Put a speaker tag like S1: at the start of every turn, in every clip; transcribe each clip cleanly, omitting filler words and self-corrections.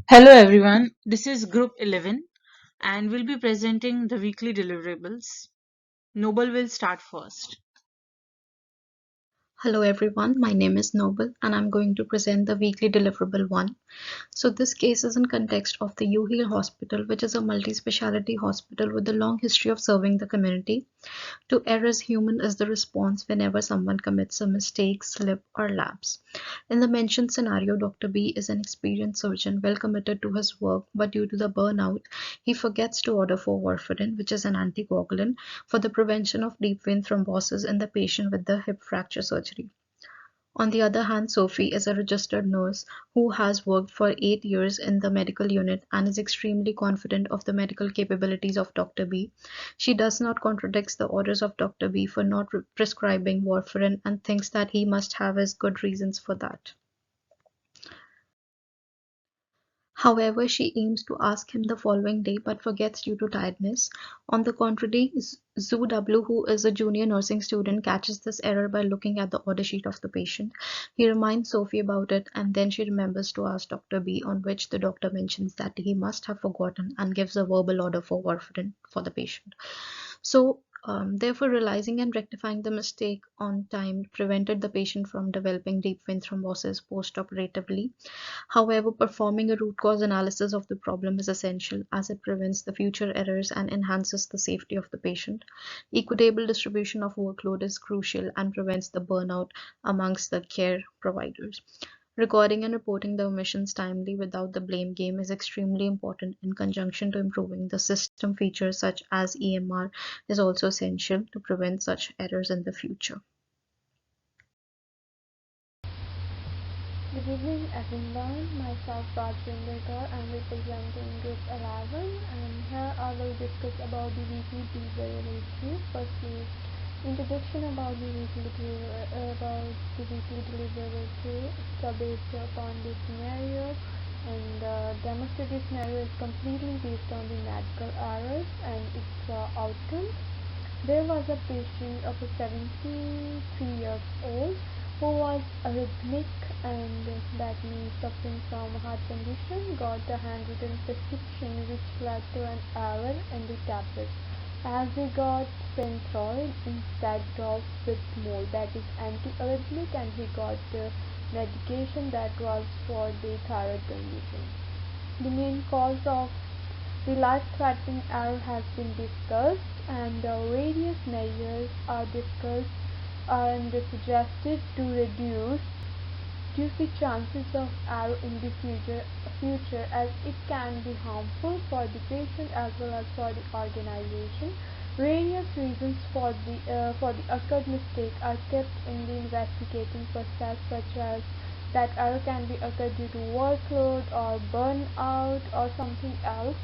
S1: Hello everyone, this is Group 11 and we'll be presenting the weekly deliverables. Nobel will start first.
S2: Hello everyone, my name is Nobel and I'm going to present the weekly deliverable one. So this case is in context of the UHeal Hospital, which is a multi-speciality hospital with a long history of serving the community. To err as human is the response whenever someone commits a mistake, slip, or lapse. In the mentioned scenario, Dr. B is an experienced surgeon well committed to his work, but due to the burnout, he forgets to order for warfarin, which is an anticoagulant, for the prevention of deep vein thrombosis in the patient with the hip fracture surgery. On the other hand, Sophie is a registered nurse who has worked for 8 years in the medical unit and is extremely confident of the medical capabilities of Dr. B. She does not contradict the orders of Dr. B for not prescribing warfarin and thinks that he must have his good reasons for that. However, she aims to ask him the following day but forgets due to tiredness. On the contrary, Zhu W, who is a junior nursing student, catches this error by looking at the order sheet of the patient. He reminds Sophie about it and then she remembers to ask Dr. B, on which the doctor mentions that he must have forgotten and gives a verbal order for warfarin for the patient. So, therefore, realizing and rectifying the mistake on time prevented the patient from developing deep vein thrombosis postoperatively. However, performing a root cause analysis of the problem is essential as it prevents the future errors and enhances the safety of the patient. Equitable distribution of workload is crucial and prevents the burnout amongst the care providers. Recording and reporting the omissions timely without the blame game is extremely important in conjunction to improving the system features such as EMR is also essential to prevent such errors in the future.
S3: Good evening everyone, myself Rajwinder. I'm representing Group 11 and here I will discuss about the weekly deliverable review. Firstly, introduction about the weekly deliverable review. It's based upon the scenario and demonstrative scenario is completely based on the medical errors and its outcomes. There was a patient of a 73 years old who was arrhythmic and that means suffering from a heart condition got a handwritten prescription which led to an error in the tablets as he got Synthroid instead of Whitmore, that is anti-arrhythmic, and he got medication that was for the thyroid condition. The main cause of the life-threatening error has been discussed and various measures are discussed and suggested to reduce the chances of error in the future as it can be harmful for the patient as well as for the organization. Various reasons for the occurred mistake are kept in the investigating process, such as that error can be occurred due to workload or burnout or something else.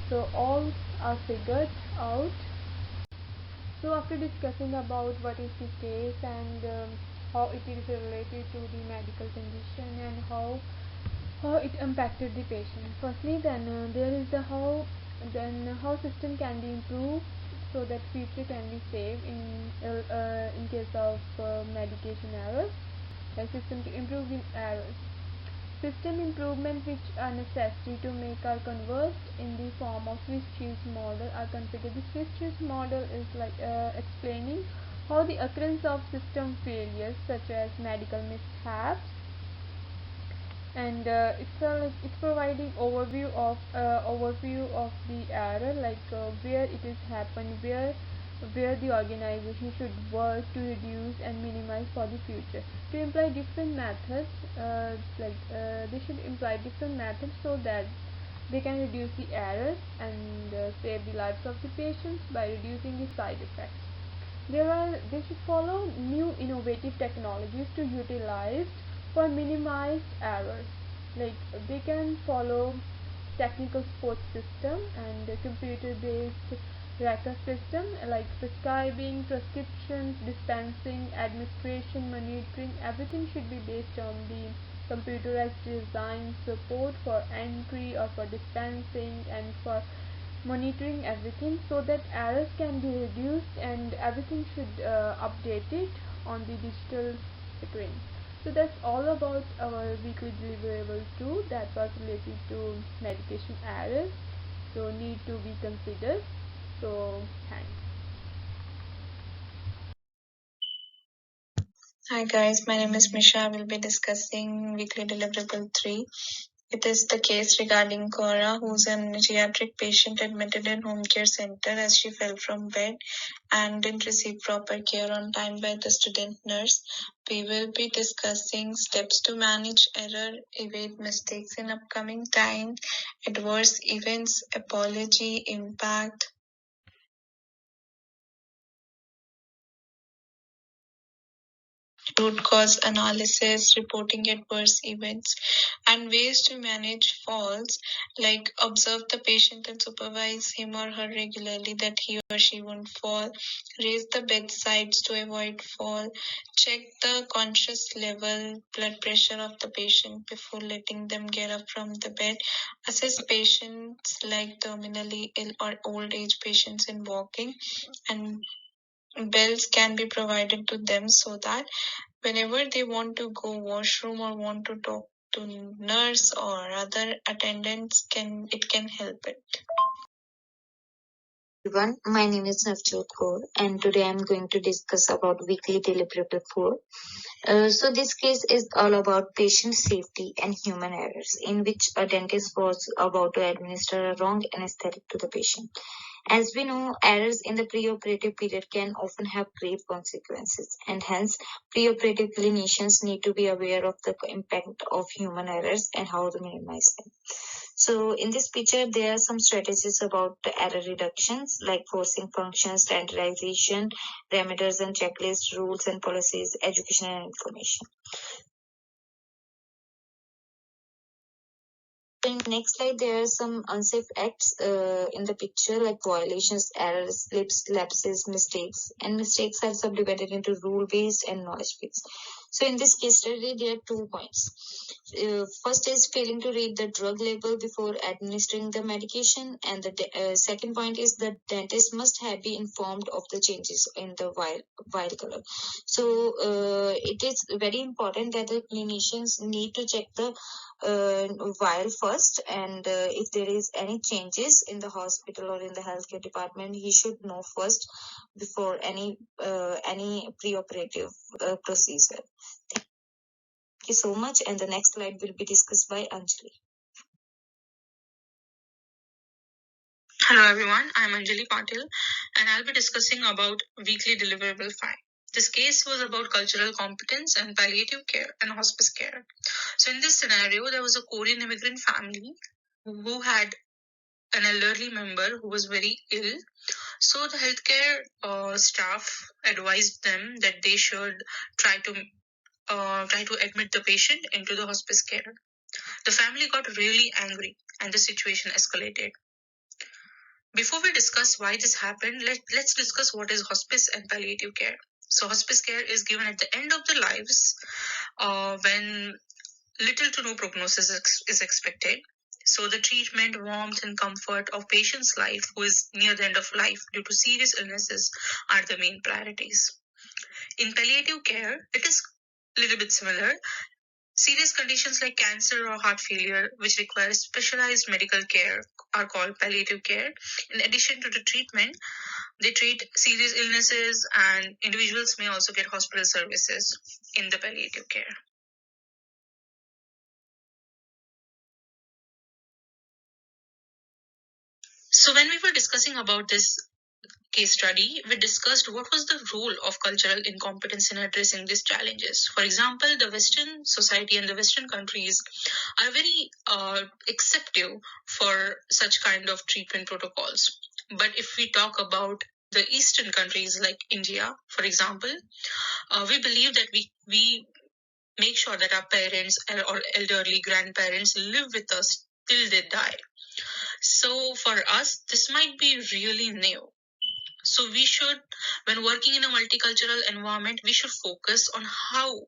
S3: So all are figured out. So after discussing about what is the case and how it is related to the medical condition and how it impacted the patient. Firstly, then there is the how system can be improved so that future can be saved in case of medication errors. The system to improve the errors. System improvement which are necessary to make our converse in the form of Swiss cheese model are configured. The Swiss cheese model is like explaining how the occurrence of system failures such as medical mishaps and it's providing overview of the error like where it is happened, where the organization should work to reduce and minimize for the future. To imply different methods, they should imply different methods so that they can reduce the errors and save the lives of the patients by reducing the side effects. They should follow new innovative technologies to utilize for minimized errors. Like they can follow technical support system and a computer based record system like prescribing, prescriptions, dispensing, administration, monitoring. Everything should be based on the computerized design support for entry or for dispensing and for monitoring everything so that errors can be reduced and everything should update it on the digital screen. So that's all about our weekly deliverable 2 that was related to medication errors. So need to be considered. So thanks.
S4: Hi guys, my name is Misha. We'll be discussing weekly deliverable 3. It is the case regarding Cora, who's a geriatric patient admitted in home care center as she fell from bed and didn't receive proper care on time by the student nurse. We will be discussing steps to manage error, evade mistakes in upcoming time, adverse events, apology, impact, root cause analysis, reporting adverse events, and ways to manage falls, like observe the patient and supervise him or her regularly that he or she won't fall, raise the bedsides to avoid fall, check the conscious level, blood pressure of the patient before letting them get up from the bed, assess patients like terminally ill or old age patients in walking, and bells can be provided to them so that whenever they want to go washroom or want to talk to nurse or other attendants, it can help it.
S5: Everyone, my name is Navjot and today I'm going to discuss about weekly deliverable 4. So this case is all about patient safety and human errors, in which a dentist was about to administer a wrong anesthetic to the patient. As we know, errors in the preoperative period can often have grave consequences, and hence preoperative clinicians need to be aware of the impact of human errors and how to minimize them. So in this picture, there are some strategies about the error reductions, like forcing functions, standardization, parameters and checklists, rules and policies, education and information. In the next slide, there are some unsafe acts in the picture, like violations, errors, slips, lapses, mistakes. And mistakes are subdivided into rule-based and knowledge-based. So in this case study, there are 2 points. First is failing to read the drug label before administering the medication. And the second point is the dentist must be informed of the changes in the vial color. So it is very important that the clinicians need to check the vial first, and if there is any changes in the hospital or in the healthcare department, he should know first before any preoperative procedure. Thank you so much, and the next slide will be discussed by Anjali.
S4: Hello everyone, I'm Anjali Patil and I'll be discussing about weekly deliverable 5. This case was about cultural competence and palliative care and hospice care. So in this scenario, there was a Korean immigrant family who had an elderly member who was very ill. So the healthcare staff advised them that they should try to admit the patient into the hospice care. The family got really angry and the situation escalated. Before we discuss why this happened, let's discuss what is hospice and palliative care. So hospice care is given at the end of the lives when little to no prognosis is expected. So the treatment, warmth and comfort of patient's life who is near the end of life due to serious illnesses are the main priorities. In palliative care, it is a little bit similar. Serious conditions like cancer or heart failure, which require specialized medical care, are called palliative care. In addition to the treatment, they treat serious illnesses, and individuals may also get hospital services in the palliative care. So when we were discussing about this case study, we discussed what was the role of cultural incompetence in addressing these challenges. For example, the Western society and the Western countries are very acceptive for such kind of treatment protocols. But if we talk about the Eastern countries like India, for example, we believe that we make sure that our parents or elderly grandparents live with us till they die. So for us, this might be really new. So we should, when working in a multicultural environment, we should focus on how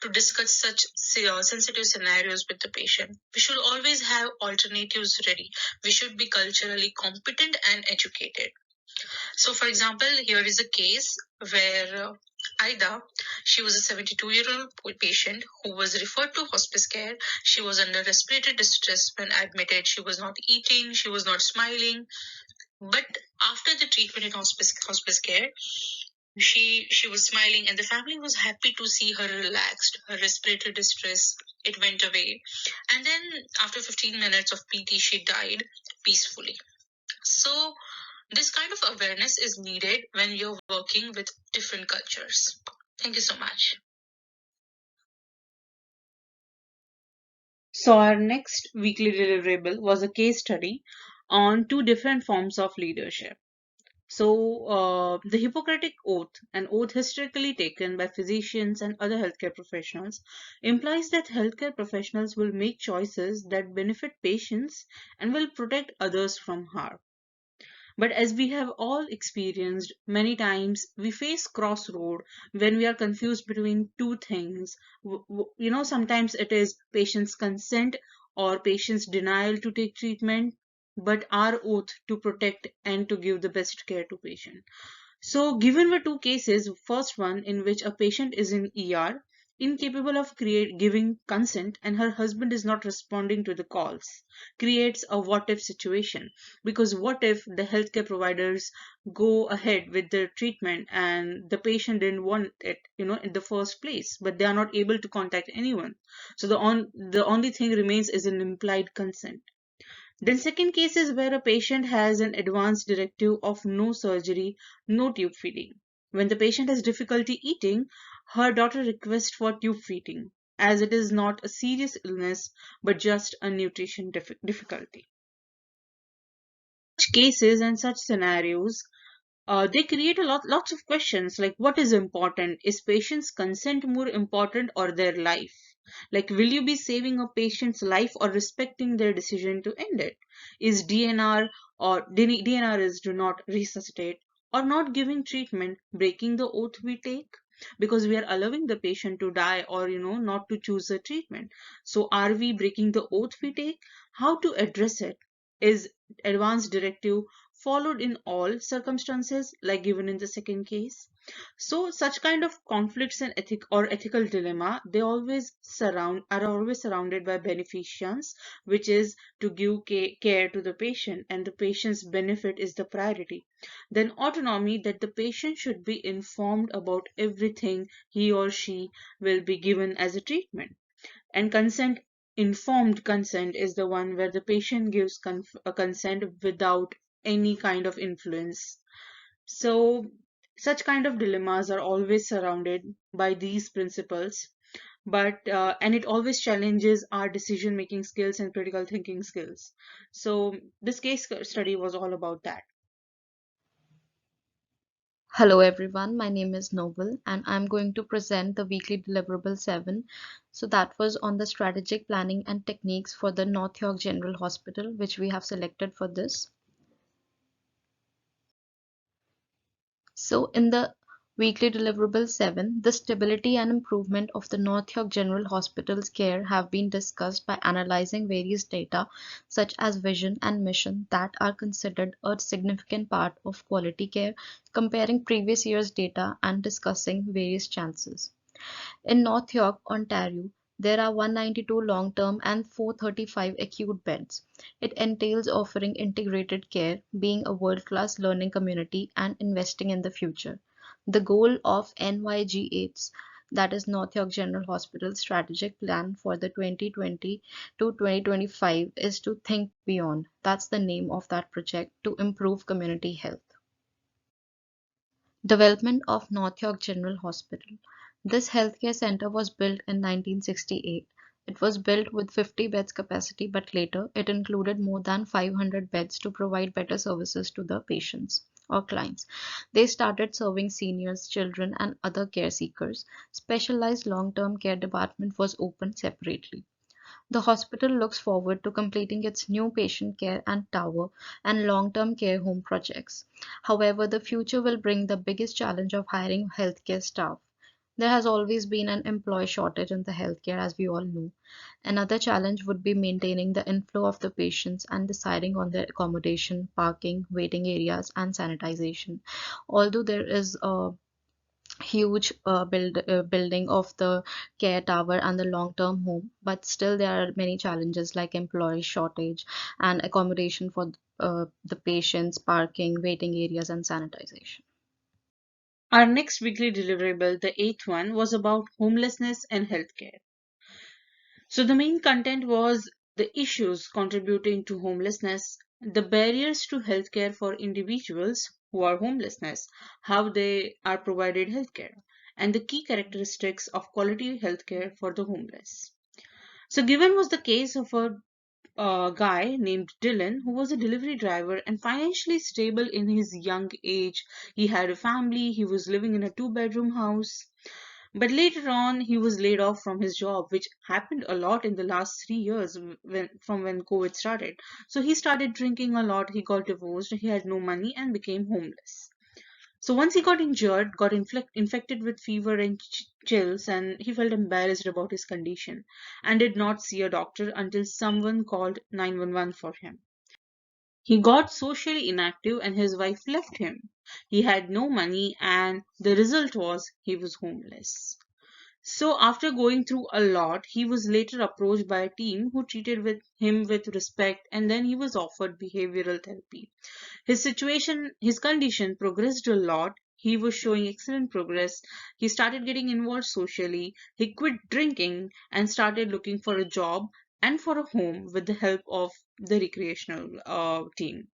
S4: to discuss such sensitive scenarios with the patient. We should always have alternatives ready. We should be culturally competent and educated. So for example, here is a case where Aida, she was a 72-year-old patient who was referred to hospice care. She was under respiratory distress when admitted. She was not eating, she was not smiling. But after the treatment in hospice care, she was smiling, and the family was happy to see her relaxed. Her respiratory distress, it went away. And then after 15 minutes of PT, she died peacefully. So this kind of awareness is needed when you're working with different cultures. Thank you so much.
S1: So our next weekly deliverable was a case study on two different forms of leadership. So, the Hippocratic Oath, an oath historically taken by physicians and other healthcare professionals, implies that healthcare professionals will make choices that benefit patients and will protect others from harm. But as we have all experienced many times, we face crossroad when we are confused between two things. Sometimes it is patient's consent or patient's denial to take treatment, but our oath to protect and to give the best care to patient. So, given were two cases, first one in which a patient is in ER, incapable of giving consent, and her husband is not responding to the calls, creates a what if situation. Because what if the healthcare providers go ahead with the treatment and the patient didn't want it, in the first place, but they are not able to contact anyone. So the only thing remains is an implied consent. Then second case is where a patient has an advance directive of no surgery, no tube feeding. When the patient has difficulty eating, her daughter requests for tube feeding, as it is not a serious illness but just a nutrition difficulty. Such cases and such scenarios, they create lots of questions like what is important? Is patient's consent more important or their life? Like, will you be saving a patient's life or respecting their decision to end it? Is DNR or DNR is do not resuscitate or not giving treatment breaking the oath we take? Because we are allowing the patient to die or not to choose a treatment. So are we breaking the oath we take? How to address it? Is advance directive followed in all circumstances like given in the second case? So such kind of conflicts and ethical dilemma, they are always surrounded by beneficence, which is to give care to the patient, and the patient's benefit is the priority. Then autonomy, that the patient should be informed about everything he or she will be given as a treatment. And consent, informed consent is the one where the patient gives a consent without any kind of influence. So such kind of dilemmas are always surrounded by these principles, but and it always challenges our decision making skills and critical thinking skills. So this case study was all about that.
S2: Hello everyone, my name is Nobel and I'm going to present the weekly deliverable 7. So that was on the strategic planning and techniques for the North York General Hospital, which we have selected for this. So in the weekly deliverable 7, the stability and improvement of the North York General Hospital's care have been discussed by analyzing various data such as vision and mission that are considered a significant part of quality care, comparing previous year's data and discussing various chances. In North York, Ontario, there are 192 long-term and 435 acute beds. It entails offering integrated care, being a world-class learning community, and investing in the future. The goal of NYGH's, that is North York General Hospital's strategic plan for the 2020 to 2025, is to think beyond. That's the name of that project, to improve community health. Development of North York General Hospital. This healthcare center was built in 1968. It was built with 50 beds capacity, but later it included more than 500 beds to provide better services to the patients or clients. They started serving seniors, children, and other care seekers. Specialized long-term care department was opened separately. The hospital looks forward to completing its new patient care and tower and long-term care home projects. However, the future will bring the biggest challenge of hiring healthcare staff. There has always been an employee shortage in the healthcare, as we all know. Another challenge would be maintaining the inflow of the patients and deciding on their accommodation, parking, waiting areas, and sanitization. Although there is huge building of the care tower and the long-term home, but still there are many challenges like employee shortage and accommodation for the patients, parking, waiting areas, and sanitization.
S1: Our next weekly deliverable, the eighth one, was about homelessness and healthcare. So the main content was the issues contributing to homelessness, the barriers to healthcare for individuals who are homelessness, how they are provided healthcare, and the key characteristics of quality healthcare for the homeless. So given was the case of a guy named Dylan who was a delivery driver and financially stable in his young age. He had a family, he was living in a two-bedroom house. But later on, he was laid off from his job, which happened a lot in the last 3 years from when COVID started. So he started drinking a lot, he got divorced, he had no money and became homeless. So once he got injured, got infected with fever and chills, and he felt embarrassed about his condition and did not see a doctor until someone called 911 for him. He got socially inactive and his wife left him. He had no money, and the result was he was homeless. So, after going through a lot, he was later approached by a team who treated him with respect, and then he was offered behavioral therapy. His condition progressed a lot. He was showing excellent progress. He started getting involved socially. He quit drinking and started looking for a job and for a home with the help of the recreational team.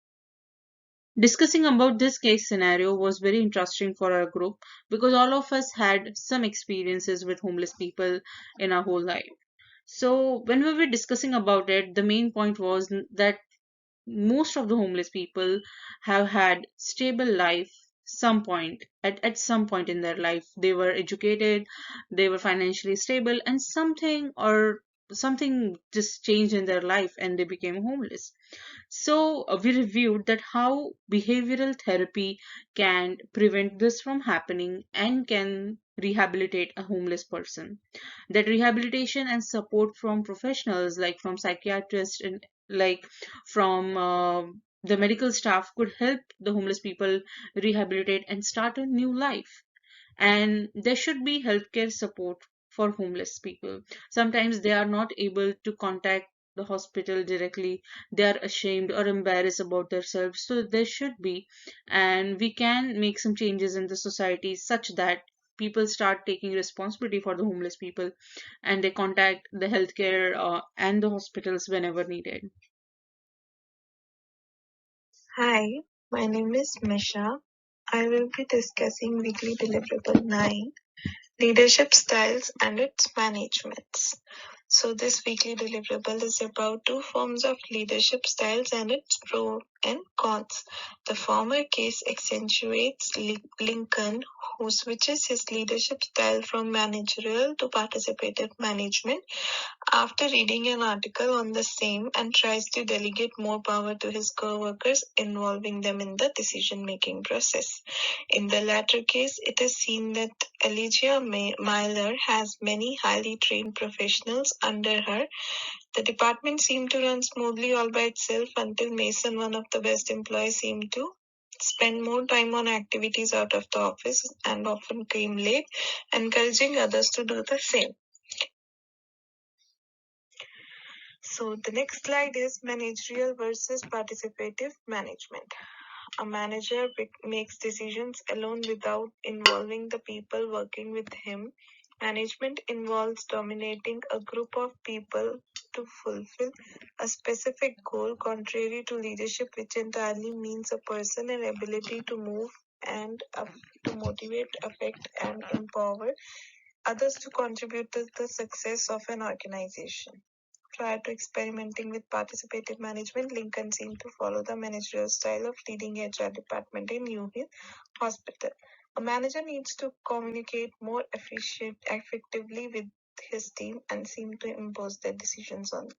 S1: Discussing about this case scenario was very interesting for our group because all of us had some experiences with homeless people in our whole life. So when we were discussing about it, the main point was that most of the homeless people have had stable life at some point in their life. They were educated, they were financially stable, and something just changed in their life and they became homeless. So we reviewed that how behavioral therapy can prevent this from happening and can rehabilitate a homeless person. That rehabilitation and support from professionals like from psychiatrists and like from the medical staff could help the homeless people rehabilitate and start a new life. And there should be healthcare support for homeless people. Sometimes they are not able to contact the hospital directly, they are ashamed or embarrassed about themselves, so there should be, and we can make some changes in the society such that people start taking responsibility for the homeless people and they contact the healthcare and the hospitals whenever needed.
S4: Hi, my name is Misha. I will be discussing weekly deliverable 9, leadership styles and its managements. So this weekly deliverable is about two forms of leadership styles and its pros and cons. The former case accentuates Lincoln, who switches his leadership style from managerial to participative management after reading an article on the same and tries to delegate more power to his co-workers, involving them in the decision-making process. In the latter case, it is seen that Elijah Myler has many highly trained professionals under her. The department seemed to run smoothly all by itself until Mason, one of the best employees, seemed to spend more time on activities out of the office and often came late, encouraging others to do the same. So the next slide is managerial versus participative management. A manager makes decisions alone without involving the people working with him. Management involves dominating a group of people to fulfill a specific goal, contrary to leadership, which entirely means a person and ability to move and to motivate, affect, and empower others to contribute to the success of an organization. Prior to experimenting with participative management, Lincoln seemed to follow the managerial style of leading HR department in New Hill Hospital. A manager needs to communicate more effectively with his team and seem to impose their decisions on them.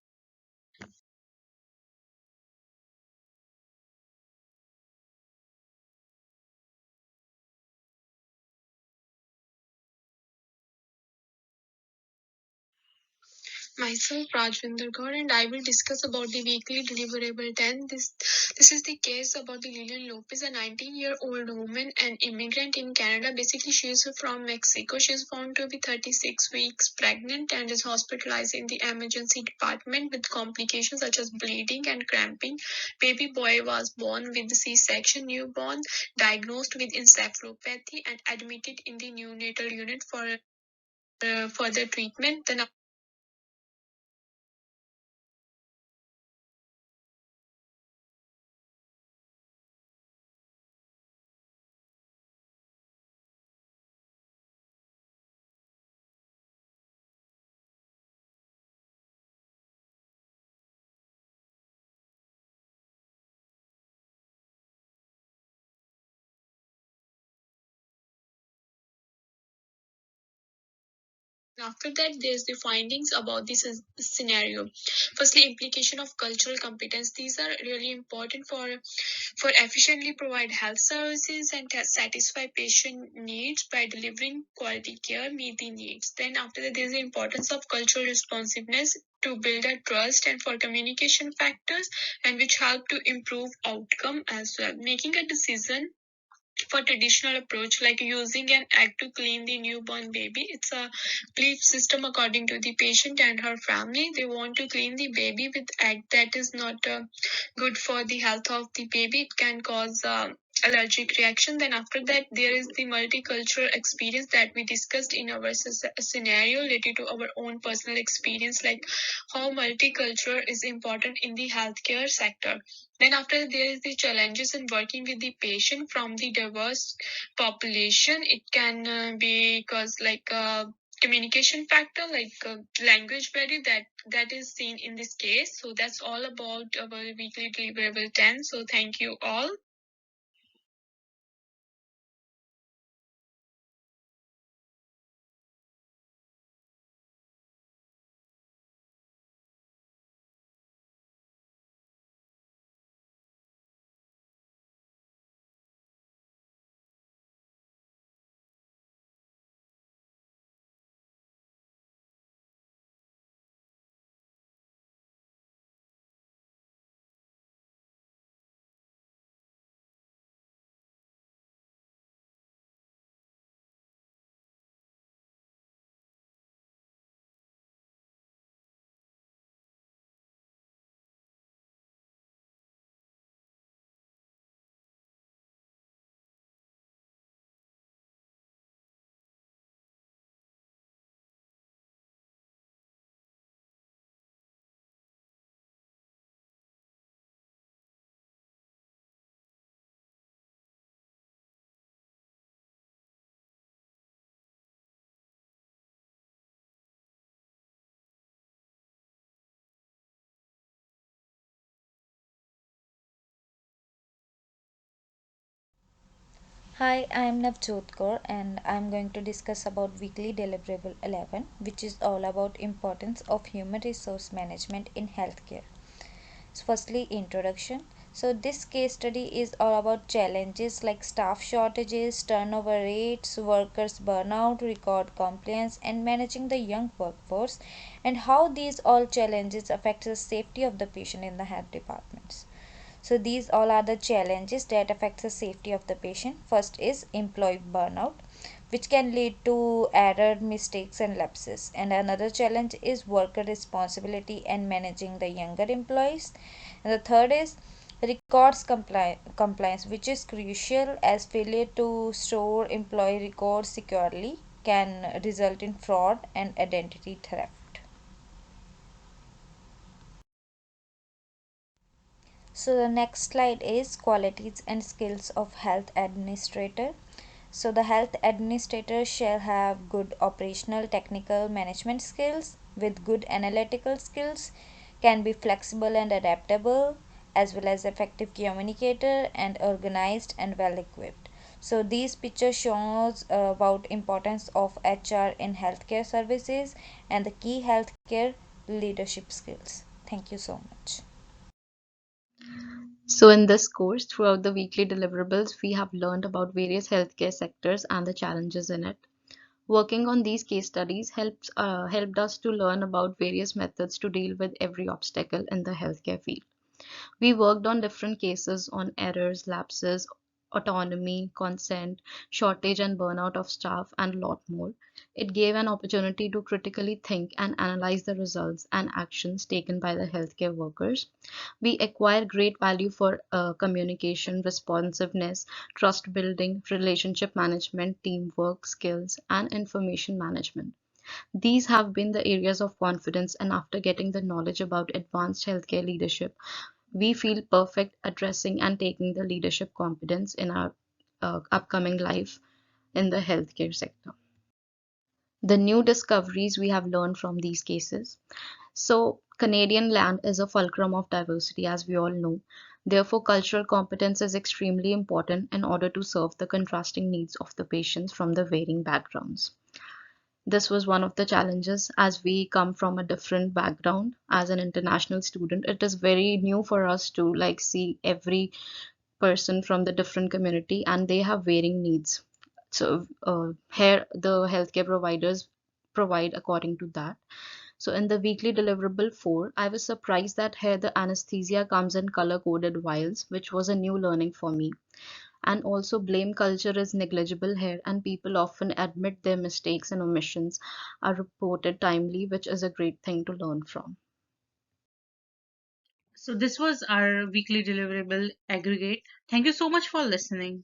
S4: Myself, Rajwinder, and I will discuss about the weekly deliverable 10. This This is the case about the Lilian Lopez, a 19-year-old woman, an immigrant in Canada. Basically, she is from Mexico. She is found to be 36 weeks pregnant and is hospitalized in the emergency department with complications such as bleeding and cramping. Baby boy was born with C-section newborn, diagnosed with encephalopathy and admitted in the neonatal unit for further treatment. Then after that, there's the findings about this scenario. Firstly, implication of cultural competence. These are really important for efficiently provide health services and satisfy patient needs by delivering quality care, meet the needs. Then after that, there's the importance of cultural responsiveness to build a trust and for communication factors and which help to improve outcome as well. Making a decision for traditional approach like using an egg to clean the newborn baby, it's a belief system according to the patient and her family. They want to clean the baby with egg. That is not good for the health of the baby. It can cause allergic reaction. Then after that, there is the multicultural experience that we discussed in our scenario related to our own personal experience, like how multicultural is important in the healthcare sector. Then after, there is the challenges in working with the patient from the diverse population. It can be cause like communication factor, like language barrier that is seen in this case. So that's all about our weekly deliverable 10. So thank you all.
S6: Hi, I am Navjot and I am going to discuss about weekly deliverable 11, which is all about importance of human resource management in healthcare. So firstly, introduction. So this case study is all about challenges like staff shortages, turnover rates, workers burnout, record compliance, and managing the young workforce, and how these all challenges affect the safety of the patient in the health departments. So these all are the challenges that affect the safety of the patient. First is employee burnout, which can lead to error, mistakes, and lapses. And another challenge is worker responsibility and managing the younger employees. And the third is records compliance, which is crucial as failure to store employee records securely can result in fraud and identity theft. So the next slide is qualities and skills of health administrator. So the health administrator shall have good operational technical management skills with good analytical skills, can be flexible and adaptable, as well as effective communicator and organized and well equipped. So these pictures shows about importance of HR in healthcare services and the key healthcare leadership skills. Thank you so much.
S2: So, in this course, throughout the weekly deliverables, we have learned about various healthcare sectors and the challenges in it. Working on these case studies helped us to learn about various methods to deal with every obstacle in the healthcare field. We worked on different cases on errors, lapses, autonomy, consent, shortage and burnout of staff, and a lot more. It gave an opportunity to critically think and analyze the results and actions taken by the healthcare workers. We acquire great value for communication, responsiveness, trust building, relationship management, teamwork skills, and information management. These have been the areas of confidence, and after getting the knowledge about advanced healthcare leadership, we feel perfect addressing and taking the leadership competence in our upcoming life in the healthcare sector. The new discoveries we have learned from these cases. So, Canadian land is a fulcrum of diversity, as we all know. Therefore, cultural competence is extremely important in order to serve the contrasting needs of the patients from the varying backgrounds. This was one of the challenges as we come from a different background as an international student. It is very new for us to like see every person from the different community and they have varying needs. So here the healthcare providers provide according to that. So in the weekly deliverable 4, I was surprised that here the anesthesia comes in color coded vials, which was a new learning for me. And also blame culture is negligible here and people often admit their mistakes and omissions are reported timely, which is a great thing to learn from.
S1: So this was our weekly deliverable aggregate. Thank you so much for listening.